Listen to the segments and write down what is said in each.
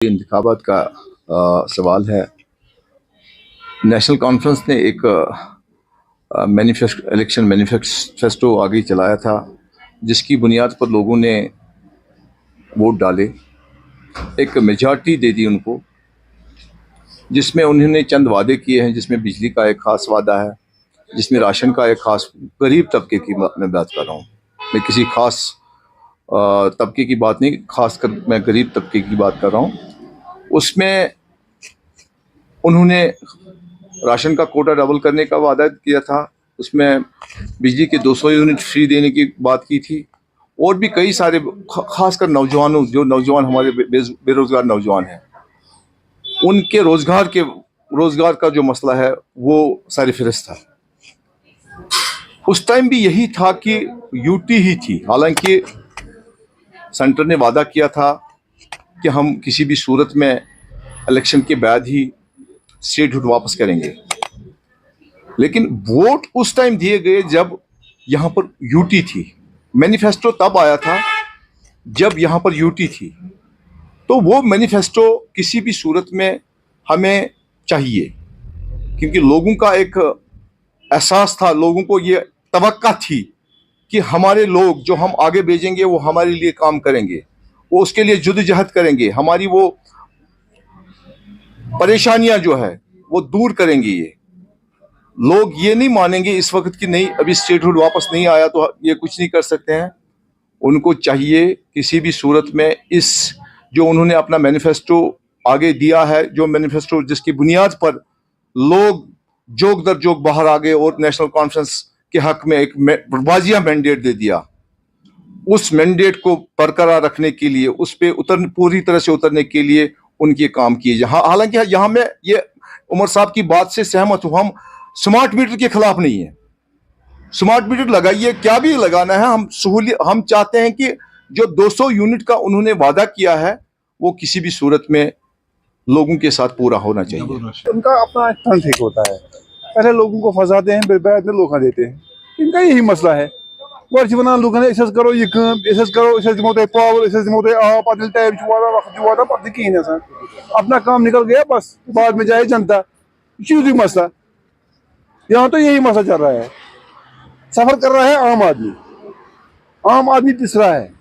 इंतखाबात का सवाल है। नेशनल कॉन्फ्रेंस ने एक इलेक्शन मैनिफेस्टो आगे चलाया था, जिसकी बुनियाद पर लोगों ने वोट डाले, एक मेजॉरिटी दे दी उनको, जिसमें उन्होंने चंद वादे किए हैं, जिसमें बिजली का एक ख़ास वादा है, जिसमें राशन का एक ख़ास गरीब तबके की मैं बात कर रहा हूँ। मैं किसी ख़ास तबके की बात नहीं, खासकर मैं गरीब तबके की बात कर रहा हूँ। उसमें उन्होंने राशन का कोटा डबल करने का वादा किया था, उसमें बिजली के 200 यूनिट फ्री देने की बात की थी, और भी कई सारे, खासकर नौजवानों, जो नौजवान हमारे बेरोजगार नौजवान हैं, उनके रोजगार का जो मसला है वो सारी फहरिस्त था। उस टाइम भी यही था कि यूटी ही थी, हालांकि सेंटर ने वादा किया था कि हम किसी भी सूरत में इलेक्शन के बाद ही स्टेटहुड वापस करेंगे, लेकिन वोट उस टाइम दिए गए जब यहाँ पर यूटी थी। मैनिफेस्टो तब आया था जब यहाँ पर यूटी थी, तो वो मैनिफेस्टो किसी भी सूरत में हमें चाहिए, क्योंकि लोगों का एक एहसास था, लोगों को ये तवक्का थी कि हमारे लोग जो हम आगे भेजेंगे वो हमारे लिए काम करेंगे, वो उसके लिए जद्दोजहद करेंगे, हमारी वो परेशानियां जो है वो दूर करेंगे। ये लोग ये नहीं मानेंगे इस वक्त कि नहीं, अभी स्टेटहुड वापस नहीं आया तो ये कुछ नहीं कर सकते हैं। उनको चाहिए किसी भी सूरत में इस जो उन्होंने अपना मैनिफेस्टो आगे दिया है, जो मैनिफेस्टो जिसकी बुनियाद पर लोग जोग दर जोग बाहर आ गए और नेशनल कॉन्फ्रेंस के हक में एक वाजिया मैंडेट दे दिया, उस मैंडेट को बरकरार रखने के लिए, उस पर पूरी तरह से उतरने के लिए उनके काम किए। हालांकि यहाँ मैं ये उमर साहब की बात से सहमत हूँ, हम स्मार्ट मीटर के खिलाफ नहीं है। स्मार्ट मीटर लगाइए, क्या भी लगाना है, हम सहूलियत, हम चाहते हैं कि जो 200 यूनिट का उन्होंने वादा किया है वो किसी भी सूरत में लोगों के साथ पूरा होना चाहिए। उनका अपना स्थान ठीक होता है, पहले लोगों को फंसाते हैं, फिर बाद में लोग देते हैं। इनका यही मसला है। गो लोगों ने करो ये करो, दिमो पावर, दिमो आप टाइम वादा पता कहीं अपना काम निकल गया, बस बाद में जाए जनता। यही मसला यहाँ तो यही मसला चल रहा है। सफर कर रहा है आम आदमी पिस रहा है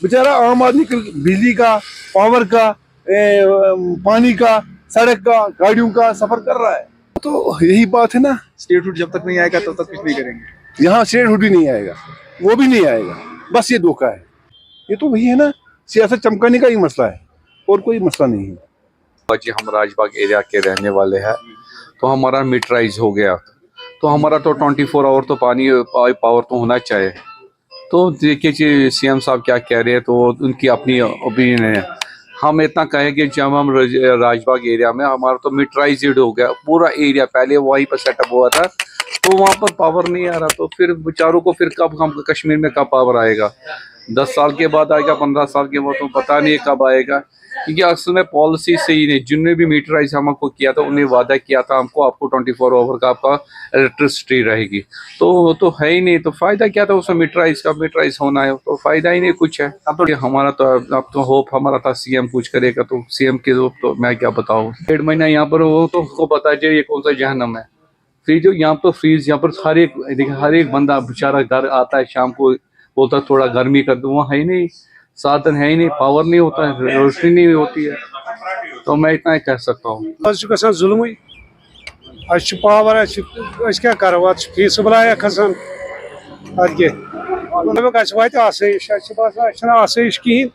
बेचारा। आम आदमी बिजली का, पावर का, पानी का, सड़क का, गाड़ियों का सफर कर रहा है। तो यही बात है ना, स्टेटहुड जब तक नहीं आएगा तब तक कुछ नहीं करेंगे। यहाँ स्टेटहुड भी नहीं आएगा, वो भी नहीं आएगा, बस ये धोखा है। ये तो वही है ना, सियासत चमकाने का ही मसला है, और कोई मसला नहीं है। जी हम राजबाग एरिया के रहने वाले हैं, तो हमारा मीटराइज हो गया, तो हमारा तो 24 आवर तो पावर तो होना चाहिए। तो देखिए जी सीएम साहब क्या कह रहे हैं, तो उनकी अपनी ओपिनियन है। हम इतना कहेंगे जब हम राजबाग एरिया में हमारा तो मीटराइज्ड हो गया पूरा एरिया, पहले वहीं पर सेटअप हुआ था, तो वहाँ पर पावर नहीं आ रहा, तो फिर बेचारों को फिर कब हम कश्मीर में कब पावर आएगा? 10 साल के बाद आएगा, 15 साल के बाद, तो पता नहीं कब आएगा। क्योंकि अक्सर में पॉलिसी सही नहीं, जिनने भी मीटराइज हमको किया था उन्हें वादा किया था हमको आपको 24 आवर का आपका इलेक्ट्रिसिटी रहेगी, तो है ही नहीं। तो फायदा क्या था उसमें मीटराइज होना है, तो फायदा ही नहीं कुछ है। अब तो हमारा तो अब तो होप हमारा था सीएम कुछ करेगा, तो सीएम के तो मैं क्या बताऊँ। 1.5 महीना यहाँ पर वो तो उसको बता दे ये कौन सा जहन्नम है। फ्रीज यहाँ पर यहाँ पर हर एक बंदा बेचारा घर आता है शाम को, बोलता है थोड़ा गर्मी कर दो, वहाँ है ही नहीं, साधन है ही नहीं, पावर नहीं होता है, रोशनी नहीं होती है। तो मैं इतना ही कह सकता हूँ। जुल्म पावर क्या करो फी सुबह खसान आसाइश कहें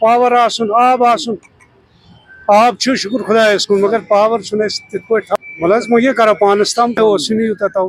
पावर आब आब शुक्र खुदायस कुन, मगर पावर मुलाज मुझे करो पानस तम यूता तो